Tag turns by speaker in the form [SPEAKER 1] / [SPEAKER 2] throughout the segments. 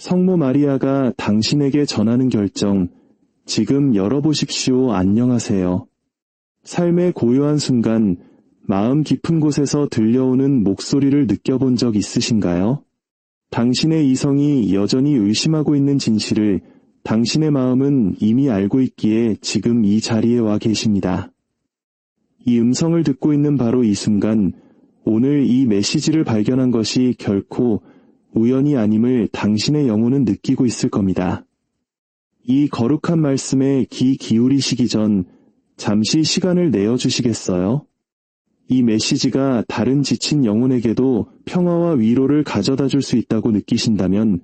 [SPEAKER 1] 성모 마리아가 당신에게 전하는 결정, 지금 열어보십시오. 안녕하세요. 삶의 고요한 순간, 마음 깊은 곳에서 들려오는 목소리를 느껴본 적 있으신가요? 당신의 이성이 여전히 의심하고 있는 진실을 당신의 마음은 이미 알고 있기에 지금 이 자리에 와 계십니다. 이 음성을 듣고 있는 바로 이 순간, 오늘 이 메시지를 발견한 것이 결코 우연이 아님을 당신의 영혼은 느끼고 있을 겁니다. 이 거룩한 말씀에 귀 기울이시기 전 잠시 시간을 내어주시겠어요? 이 메시지가 다른 지친 영혼에게도 평화와 위로를 가져다 줄 수 있다고 느끼신다면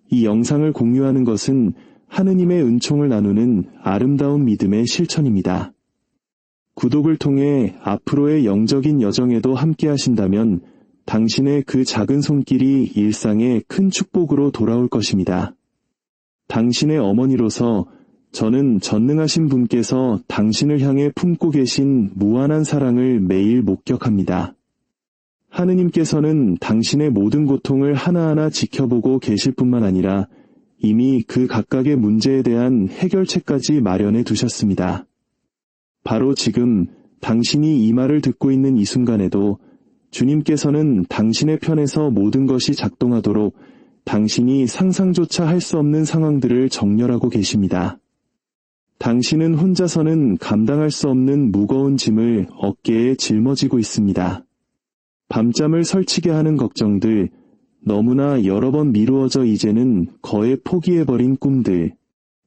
[SPEAKER 1] 이 영상을 공유하는 것은 하느님의 은총을 나누는 아름다운 믿음의 실천입니다. 구독을 통해 앞으로의 영적인 여정에도 함께 하신다면 당신의 그 작은 손길이 일상의 큰 축복으로 돌아올 것입니다. 당신의 어머니로서 저는 전능하신 분께서 당신을 향해 품고 계신 무한한 사랑을 매일 목격합니다. 하느님께서는 당신의 모든 고통을 하나하나 지켜보고 계실 뿐만 아니라 이미 그 각각의 문제에 대한 해결책까지 마련해 두셨습니다. 바로 지금 당신이 이 말을 듣고 있는 이 순간에도 주님께서는 당신의 편에서 모든 것이 작동하도록 당신이 상상조차 할 수 없는 상황들을 정렬하고 계십니다. 당신은 혼자서는 감당할 수 없는 무거운 짐을 어깨에 짊어지고 있습니다. 밤잠을 설치게 하는 걱정들, 너무나 여러 번 미루어져 이제는 거의 포기해버린 꿈들.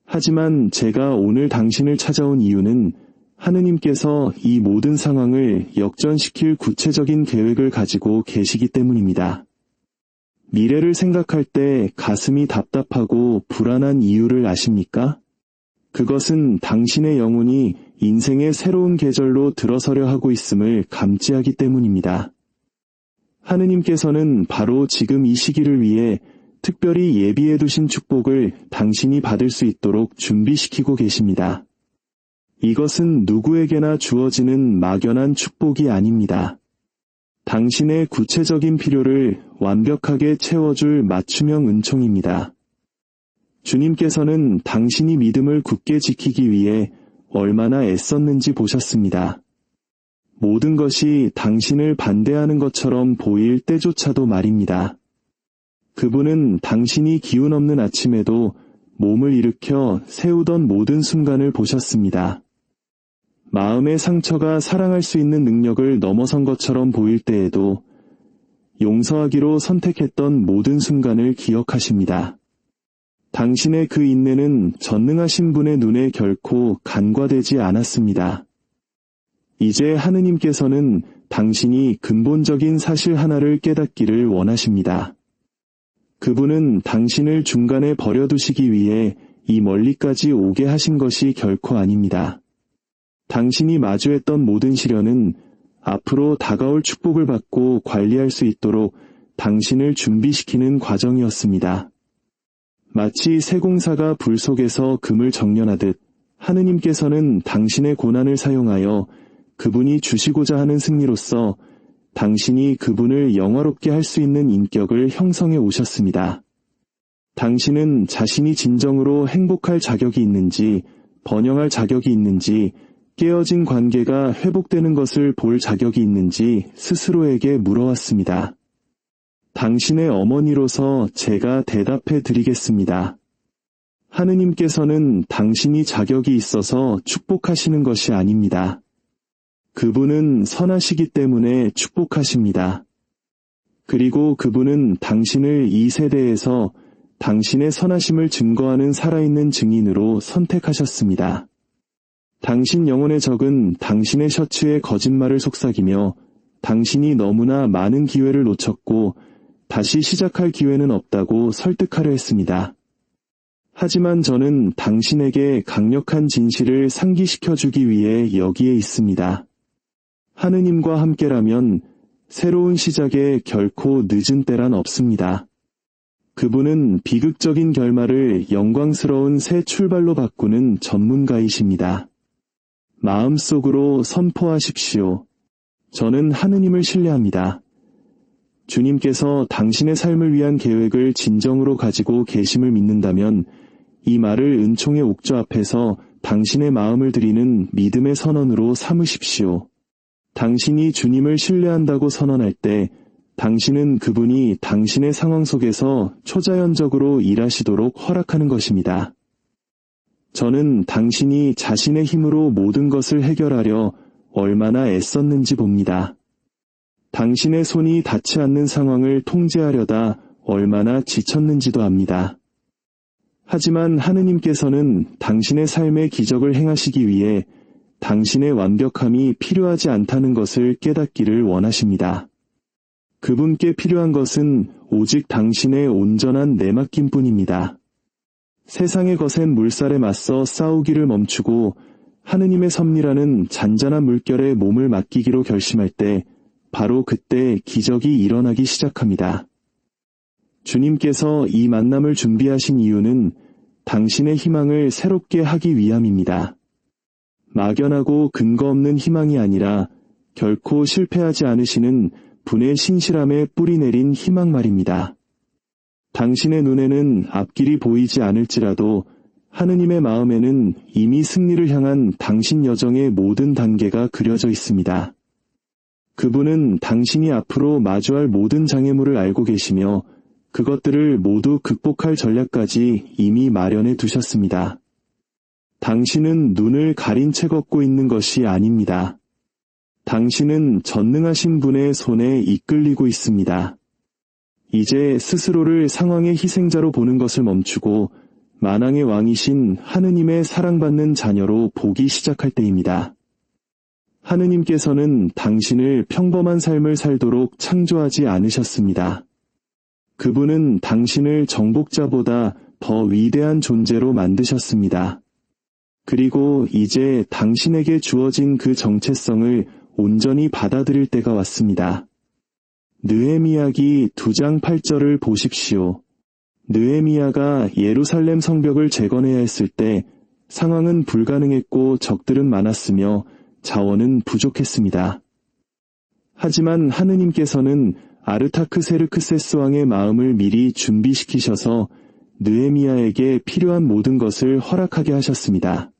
[SPEAKER 1] 하지만 제가 오늘 당신을 찾아온 이유는 하느님께서 이 모든 상황을 역전시킬 구체적인 계획을 가지고 계시기 때문입니다. 미래를 생각할 때 가슴이 답답하고 불안한 이유를 아십니까? 그것은 당신의 영혼이 인생의 새로운 계절로 들어서려 하고 있음을 감지하기 때문입니다. 하느님께서는 바로 지금 이 시기를 위해 특별히 예비해 두신 축복을 당신이 받을 수 있도록 준비시키고 계십니다. 이것은 누구에게나 주어지는 막연한 축복이 아닙니다. 당신의 구체적인 필요를 완벽하게 채워줄 맞춤형 은총입니다. 주님께서는 당신이 믿음을 굳게 지키기 위해 얼마나 애썼는지 보셨습니다. 모든 것이 당신을 반대하는 것처럼 보일 때조차도 말입니다. 그분은 당신이 기운 없는 아침에도 몸을 일으켜 세우던 모든 순간을 보셨습니다. 마음의 상처가 사랑할 수 있는 능력을 넘어선 것처럼 보일 때에도 용서하기로 선택했던 모든 순간을 기억하십니다. 당신의 그 인내는 전능하신 분의 눈에 결코 간과되지 않았습니다. 이제 하느님께서는 당신이 근본적인 사실 하나를 깨닫기를 원하십니다. 그분은 당신을 중간에 버려두시기 위해 이 멀리까지 오게 하신 것이 결코 아닙니다. 당신이 마주했던 모든 시련은 앞으로 다가올 축복을 받고 관리할 수 있도록 당신을 준비시키는 과정이었습니다. 마치 세공사가 불 속에서 금을 정련하듯 하느님께서는 당신의 고난을 사용하여 그분이 주시고자 하는 승리로서 당신이 그분을 영화롭게 할 수 있는 인격을 형성해 오셨습니다. 당신은 자신이 진정으로 행복할 자격이 있는지, 번영할 자격이 있는지, 깨어진 관계가 회복되는 것을 볼 자격이 있는지 스스로에게 물어왔습니다. 당신의 어머니로서 제가 대답해 드리겠습니다. 하느님께서는 당신이 자격이 있어서 축복하시는 것이 아닙니다. 그분은 선하시기 때문에 축복하십니다. 그리고 그분은 당신을 이 세대에서 당신의 선하심을 증거하는 살아있는 증인으로 선택하셨습니다. 당신 영혼의 적은 당신의 셔츠에 거짓말을 속삭이며 당신이 너무나 많은 기회를 놓쳤고 다시 시작할 기회는 없다고 설득하려 했습니다. 하지만 저는 당신에게 강력한 진실을 상기시켜주기 위해 여기에 있습니다. 하느님과 함께라면 새로운 시작에 결코 늦은 때란 없습니다. 그분은 비극적인 결말을 영광스러운 새 출발로 바꾸는 전문가이십니다. 마음속으로 선포하십시오. 저는 하느님을 신뢰합니다. 주님께서 당신의 삶을 위한 계획을 진정으로 가지고 계심을 믿는다면 이 말을 은총의 옥조 앞에서 당신의 마음을 드리는 믿음의 선언으로 삼으십시오. 당신이 주님을 신뢰한다고 선언할 때 당신은 그분이 당신의 상황 속에서 초자연적으로 일하시도록 허락하는 것입니다. 저는 당신이 자신의 힘으로 모든 것을 해결하려 얼마나 애썼는지 봅니다. 당신의 손이 닿지 않는 상황을 통제하려다 얼마나 지쳤는지도 압니다. 하지만 하느님께서는 당신의 삶의 기적을 행하시기 위해 당신의 완벽함이 필요하지 않다는 것을 깨닫기를 원하십니다. 그분께 필요한 것은 오직 당신의 온전한 내맡김뿐입니다. 세상의 거센 물살에 맞서 싸우기를 멈추고 하느님의 섭리라는 잔잔한 물결에 몸을 맡기기로 결심할 때 바로 그때 기적이 일어나기 시작합니다. 주님께서 이 만남을 준비하신 이유는 당신의 희망을 새롭게 하기 위함입니다. 막연하고 근거 없는 희망이 아니라 결코 실패하지 않으시는 분의 신실함에 뿌리 내린 희망 말입니다. 당신의 눈에는 앞길이 보이지 않을지라도 하느님의 마음에는 이미 승리를 향한 당신 여정의 모든 단계가 그려져 있습니다. 그분은 당신이 앞으로 마주할 모든 장애물을 알고 계시며 그것들을 모두 극복할 전략까지 이미 마련해 두셨습니다. 당신은 눈을 가린 채 걷고 있는 것이 아닙니다. 당신은 전능하신 분의 손에 이끌리고 있습니다. 이제 스스로를 상황의 희생자로 보는 것을 멈추고 만왕의 왕이신 하느님의 사랑받는 자녀로 보기 시작할 때입니다. 하느님께서는 당신을 평범한 삶을 살도록 창조하지 않으셨습니다. 그분은 당신을 정복자보다 더 위대한 존재로 만드셨습니다. 그리고 이제 당신에게 주어진 그 정체성을 온전히 받아들일 때가 왔습니다. 느헤미야기 2장 8절을 보십시오. 느헤미야가 예루살렘 성벽을 재건해야 했을 때 상황은 불가능했고 적들은 많았으며 자원은 부족했습니다. 하지만 하느님께서는 아르타크세르크세스 왕의 마음을 미리 준비시키셔서 느헤미야에게 필요한 모든 것을 허락하게 하셨습니다.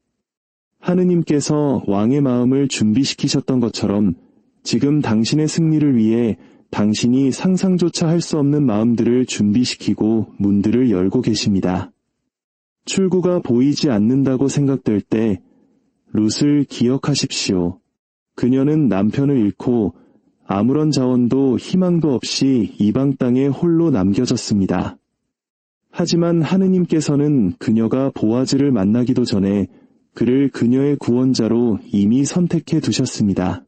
[SPEAKER 1] 하느님께서 왕의 마음을 준비시키셨던 것처럼 지금 당신의 승리를 위해 당신이 상상조차 할 수 없는 마음들을 준비시키고 문들을 열고 계십니다. 출구가 보이지 않는다고 생각될 때 룻을 기억하십시오. 그녀는 남편을 잃고 아무런 자원도 희망도 없이 이방 땅에 홀로 남겨졌습니다. 하지만 하느님께서는 그녀가 보아즈를 만나기도 전에 그를 그녀의 구원자로 이미 선택해 두셨습니다.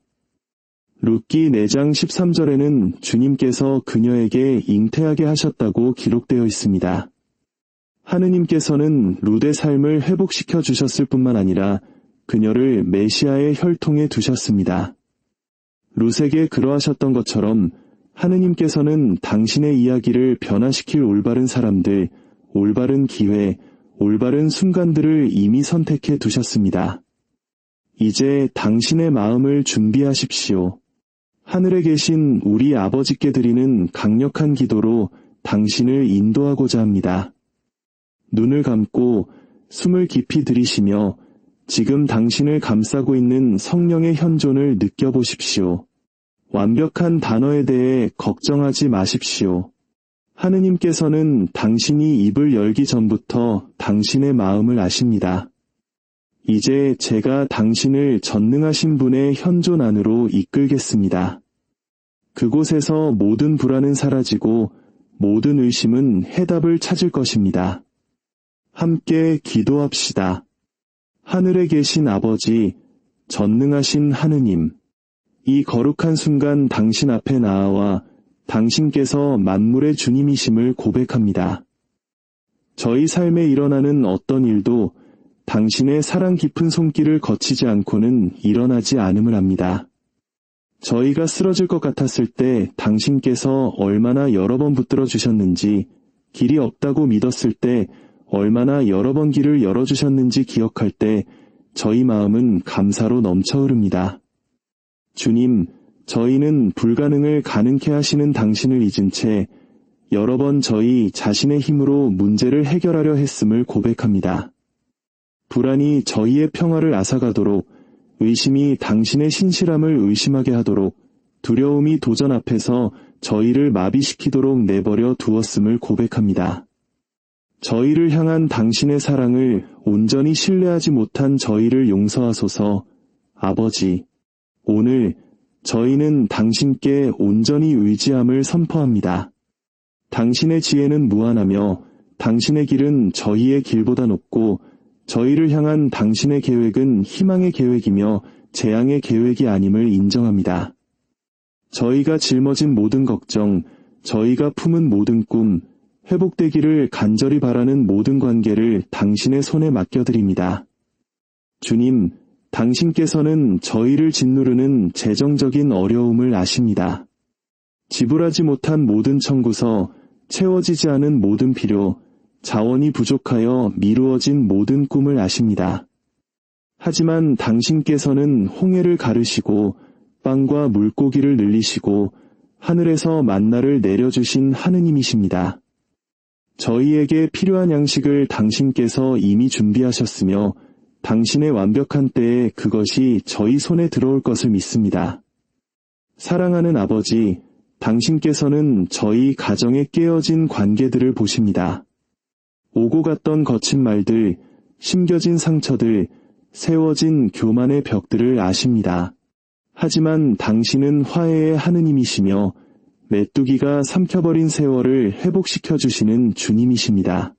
[SPEAKER 1] 룻기 4장 13절에는 주님께서 그녀에게 잉태하게 하셨다고 기록되어 있습니다. 하느님께서는 룻의 삶을 회복시켜 주셨을 뿐만 아니라 그녀를 메시아의 혈통에 두셨습니다. 룻에게 그러하셨던 것처럼 하느님께서는 당신의 이야기를 변화시킬 올바른 사람들, 올바른 기회, 올바른 순간들을 이미 선택해 두셨습니다. 이제 당신의 마음을 준비하십시오. 하늘에 계신 우리 아버지께 드리는 강력한 기도로 당신을 인도하고자 합니다. 눈을 감고 숨을 깊이 들이쉬며 지금 당신을 감싸고 있는 성령의 현존을 느껴보십시오. 완벽한 단어에 대해 걱정하지 마십시오. 하느님께서는 당신이 입을 열기 전부터 당신의 마음을 아십니다. 이제 제가 당신을 전능하신 분의 현존 안으로 이끌겠습니다. 그곳에서 모든 불안은 사라지고 모든 의심은 해답을 찾을 것입니다. 함께 기도합시다. 하늘에 계신 아버지, 전능하신 하느님, 이 거룩한 순간 당신 앞에 나아와 당신께서 만물의 주님이심을 고백합니다. 저희 삶에 일어나는 어떤 일도 당신의 사랑 깊은 손길을 거치지 않고는 일어나지 않음을 압니다. 저희가 쓰러질 것 같았을 때 당신께서 얼마나 여러 번 붙들어 주셨는지, 길이 없다고 믿었을 때 얼마나 여러 번 길을 열어주셨는지 기억할 때 저희 마음은 감사로 넘쳐 흐릅니다. 주님, 저희는 불가능을 가능케 하시는 당신을 잊은 채 여러 번 저희 자신의 힘으로 문제를 해결하려 했음을 고백합니다. 불안이 저희의 평화를 앗아가도록, 의심이 당신의 신실함을 의심하게 하도록, 두려움이 도전 앞에서 저희를 마비시키도록 내버려 두었음을 고백합니다. 저희를 향한 당신의 사랑을 온전히 신뢰하지 못한 저희를 용서하소서. 아버지, 오늘 저희는 당신께 온전히 의지함을 선포합니다. 당신의 지혜는 무한하며 당신의 길은 저희의 길보다 높고 저희를 향한 당신의 계획은 희망의 계획이며 재앙의 계획이 아님을 인정합니다. 저희가 짊어진 모든 걱정, 저희가 품은 모든 꿈, 회복되기를 간절히 바라는 모든 관계를 당신의 손에 맡겨드립니다. 주님, 당신께서는 저희를 짓누르는 재정적인 어려움을 아십니다. 지불하지 못한 모든 청구서, 채워지지 않은 모든 필요, 자원이 부족하여 미루어진 모든 꿈을 아십니다. 하지만 당신께서는 홍해를 가르시고 빵과 물고기를 늘리시고 하늘에서 만나를 내려주신 하느님이십니다. 저희에게 필요한 양식을 당신께서 이미 준비하셨으며 당신의 완벽한 때에 그것이 저희 손에 들어올 것을 믿습니다. 사랑하는 아버지, 당신께서는 저희 가정의 깨어진 관계들을 보십니다. 오고 갔던 거친 말들, 심겨진 상처들, 세워진 교만의 벽들을 아십니다. 하지만 당신은 화해의 하느님이시며 메뚜기가 삼켜버린 세월을 회복시켜 주시는 주님이십니다.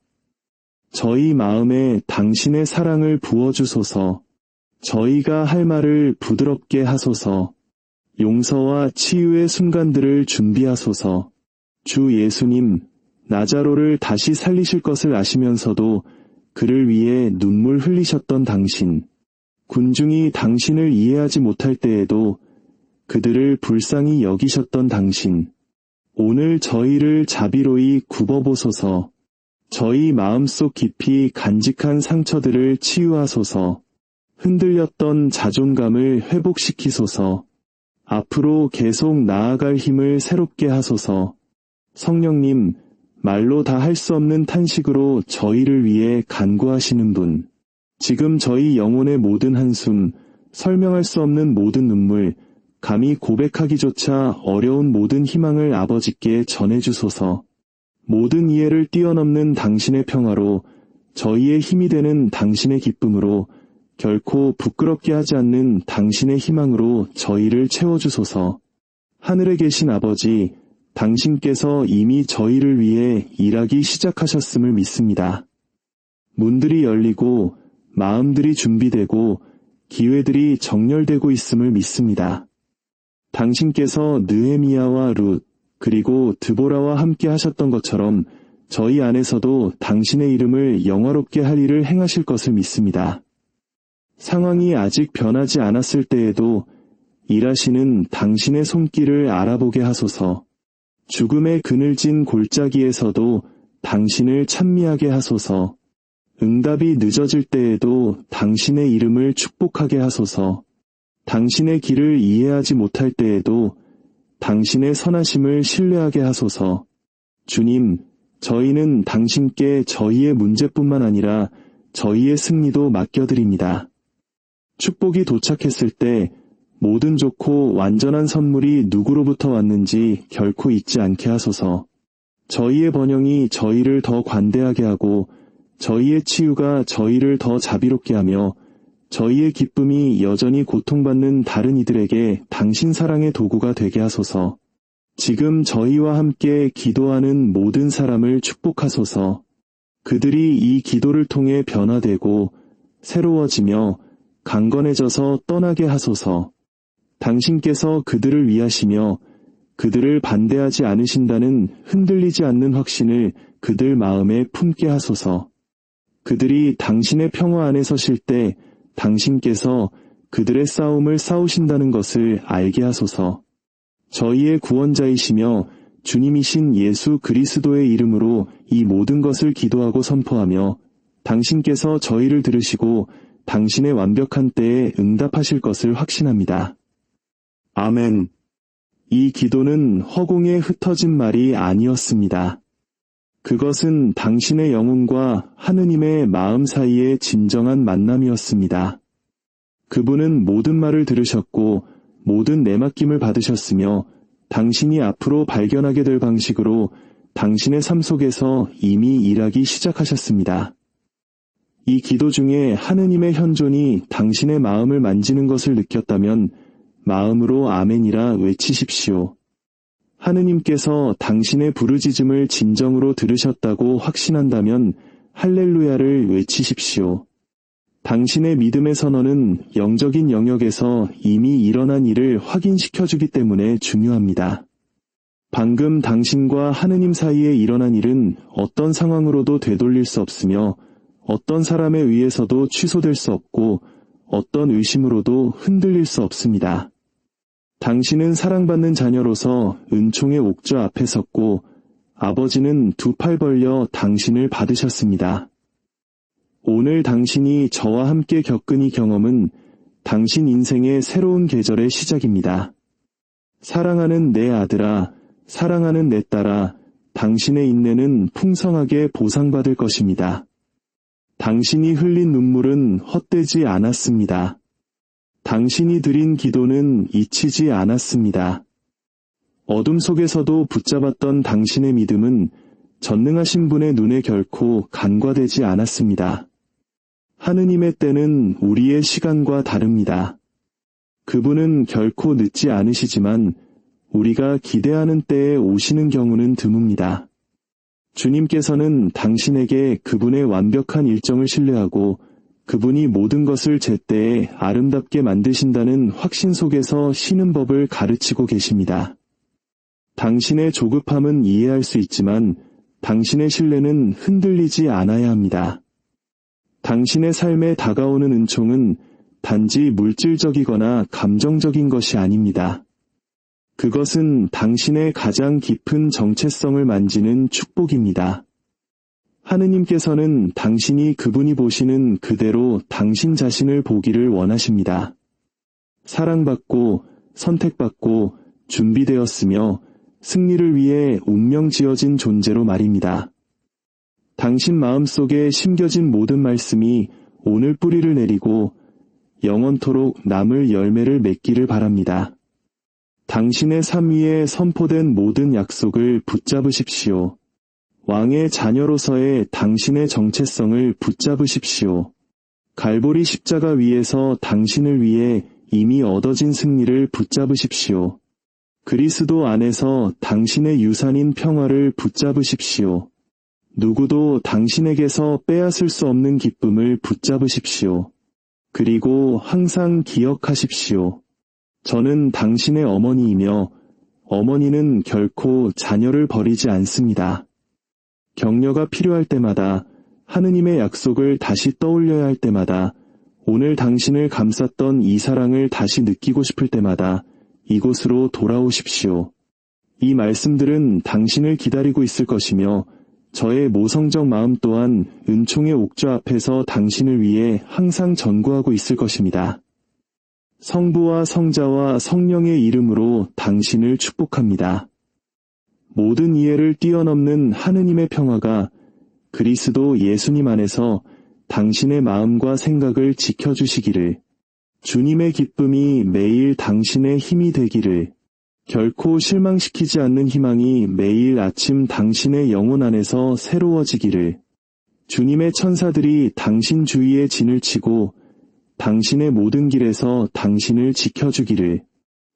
[SPEAKER 1] 저희 마음에 당신의 사랑을 부어주소서. 저희가 할 말을 부드럽게 하소서. 용서와 치유의 순간들을 준비하소서. 주 예수님, 나자로를 다시 살리실 것을 아시면서도 그를 위해 눈물 흘리셨던 당신, 군중이 당신을 이해하지 못할 때에도 그들을 불쌍히 여기셨던 당신, 오늘 저희를 자비로이 굽어보소서. 저희 마음속 깊이 간직한 상처들을 치유하소서. 흔들렸던 자존감을 회복시키소서. 앞으로 계속 나아갈 힘을 새롭게 하소서. 성령님, 말로 다 할 수 없는 탄식으로 저희를 위해 간구하시는 분, 지금 저희 영혼의 모든 한숨, 설명할 수 없는 모든 눈물, 감히 고백하기조차 어려운 모든 희망을 아버지께 전해주소서. 모든 이해를 뛰어넘는 당신의 평화로, 저희의 힘이 되는 당신의 기쁨으로, 결코 부끄럽게 하지 않는 당신의 희망으로 저희를 채워주소서. 하늘에 계신 아버지, 당신께서 이미 저희를 위해 일하기 시작하셨음을 믿습니다. 문들이 열리고 마음들이 준비되고 기회들이 정렬되고 있음을 믿습니다. 당신께서 느헤미야와 룻 그리고 드보라와 함께 하셨던 것처럼 저희 안에서도 당신의 이름을 영화롭게 할 일을 행하실 것을 믿습니다. 상황이 아직 변하지 않았을 때에도 일하시는 당신의 손길을 알아보게 하소서. 죽음의 그늘진 골짜기에서도 당신을 찬미하게 하소서. 응답이 늦어질 때에도 당신의 이름을 축복하게 하소서. 당신의 길을 이해하지 못할 때에도 당신의 선하심을 신뢰하게 하소서. 주님, 저희는 당신께 저희의 문제뿐만 아니라 저희의 승리도 맡겨드립니다. 축복이 도착했을 때 모든 좋고 완전한 선물이 누구로부터 왔는지 결코 잊지 않게 하소서. 저희의 번영이 저희를 더 관대하게 하고 저희의 치유가 저희를 더 자비롭게 하며 저희의 기쁨이 여전히 고통받는 다른 이들에게 당신 사랑의 도구가 되게 하소서. 지금 저희와 함께 기도하는 모든 사람을 축복하소서. 그들이 이 기도를 통해 변화되고 새로워지며 강건해져서 떠나게 하소서. 당신께서 그들을 위하시며 그들을 반대하지 않으신다는 흔들리지 않는 확신을 그들 마음에 품게 하소서. 그들이 당신의 평화 안에 서실 때 당신께서 그들의 싸움을 싸우신다는 것을 알게 하소서. 저희의 구원자이시며 주님이신 예수 그리스도의 이름으로 이 모든 것을 기도하고 선포하며 당신께서 저희를 들으시고 당신의 완벽한 때에 응답하실 것을 확신합니다. 아멘. 이 기도는 허공에 흩어진 말이 아니었습니다. 그것은 당신의 영혼과 하느님의 마음 사이의 진정한 만남이었습니다. 그분은 모든 말을 들으셨고 모든 내맡김을 받으셨으며 당신이 앞으로 발견하게 될 방식으로 당신의 삶 속에서 이미 일하기 시작하셨습니다. 이 기도 중에 하느님의 현존이 당신의 마음을 만지는 것을 느꼈다면 마음으로 아멘이라 외치십시오. 하느님께서 당신의 부르짖음을 진정으로 들으셨다고 확신한다면 할렐루야를 외치십시오. 당신의 믿음의 선언은 영적인 영역에서 이미 일어난 일을 확인시켜주기 때문에 중요합니다. 방금 당신과 하느님 사이에 일어난 일은 어떤 상황으로도 되돌릴 수 없으며 어떤 사람에 의해서도 취소될 수 없고 어떤 의심으로도 흔들릴 수 없습니다. 당신은 사랑받는 자녀로서 은총의 옥좌 앞에 섰고 아버지는 두 팔 벌려 당신을 받으셨습니다. 오늘 당신이 저와 함께 겪은 이 경험은 당신 인생의 새로운 계절의 시작입니다. 사랑하는 내 아들아, 사랑하는 내 딸아, 당신의 인내는 풍성하게 보상받을 것입니다. 당신이 흘린 눈물은 헛되지 않았습니다. 당신이 드린 기도는 잊히지 않았습니다. 어둠 속에서도 붙잡았던 당신의 믿음은 전능하신 분의 눈에 결코 간과되지 않았습니다. 하느님의 때는 우리의 시간과 다릅니다. 그분은 결코 늦지 않으시지만 우리가 기대하는 때에 오시는 경우는 드뭅니다. 주님께서는 당신에게 그분의 완벽한 일정을 신뢰하고 그분이 모든 것을 제때에 아름답게 만드신다는 확신 속에서 쉬는 법을 가르치고 계십니다. 당신의 조급함은 이해할 수 있지만 당신의 신뢰는 흔들리지 않아야 합니다. 당신의 삶에 다가오는 은총은 단지 물질적이거나 감정적인 것이 아닙니다. 그것은 당신의 가장 깊은 정체성을 만지는 축복입니다. 하느님께서는 당신이 그분이 보시는 그대로 당신 자신을 보기를 원하십니다. 사랑받고 선택받고 준비되었으며 승리를 위해 운명 지어진 존재로 말입니다. 당신 마음속에 심겨진 모든 말씀이 오늘 뿌리를 내리고 영원토록 남을 열매를 맺기를 바랍니다. 당신의 삶 위에 선포된 모든 약속을 붙잡으십시오. 왕의 자녀로서의 당신의 정체성을 붙잡으십시오. 갈보리 십자가 위에서 당신을 위해 이미 얻어진 승리를 붙잡으십시오. 그리스도 안에서 당신의 유산인 평화를 붙잡으십시오. 누구도 당신에게서 빼앗을 수 없는 기쁨을 붙잡으십시오. 그리고 항상 기억하십시오. 저는 당신의 어머니이며 어머니는 결코 자녀를 버리지 않습니다. 격려가 필요할 때마다 하느님의 약속을 다시 떠올려야 할 때마다 오늘 당신을 감쌌던 이 사랑을 다시 느끼고 싶을 때마다 이곳으로 돌아오십시오. 이 말씀들은 당신을 기다리고 있을 것이며 저의 모성적 마음 또한 은총의 옥좌 앞에서 당신을 위해 항상 전구하고 있을 것입니다. 성부와 성자와 성령의 이름으로 당신을 축복합니다. 모든 이해를 뛰어넘는 하느님의 평화가 그리스도 예수님 안에서 당신의 마음과 생각을 지켜주시기를, 주님의 기쁨이 매일 당신의 힘이 되기를, 결코 실망시키지 않는 희망이 매일 아침 당신의 영혼 안에서 새로워지기를, 주님의 천사들이 당신 주위에 진을 치고 당신의 모든 길에서 당신을 지켜주기를,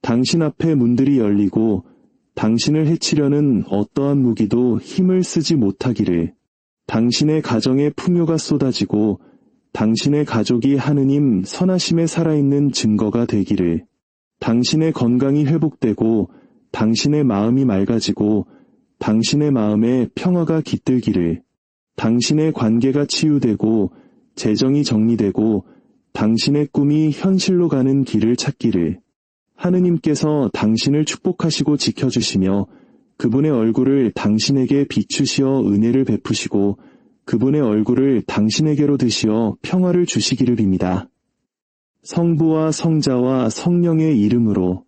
[SPEAKER 1] 당신 앞에 문들이 열리고 당신을 해치려는 어떠한 무기도 힘을 쓰지 못하기를, 당신의 가정에 풍요가 쏟아지고 당신의 가족이 하느님 선하심에 살아있는 증거가 되기를, 당신의 건강이 회복되고 당신의 마음이 맑아지고 당신의 마음에 평화가 깃들기를, 당신의 관계가 치유되고 재정이 정리되고 당신의 꿈이 현실로 가는 길을 찾기를, 하느님께서 당신을 축복하시고 지켜주시며 그분의 얼굴을 당신에게 비추시어 은혜를 베푸시고 그분의 얼굴을 당신에게로 드시어 평화를 주시기를 빕니다. 성부와 성자와 성령의 이름으로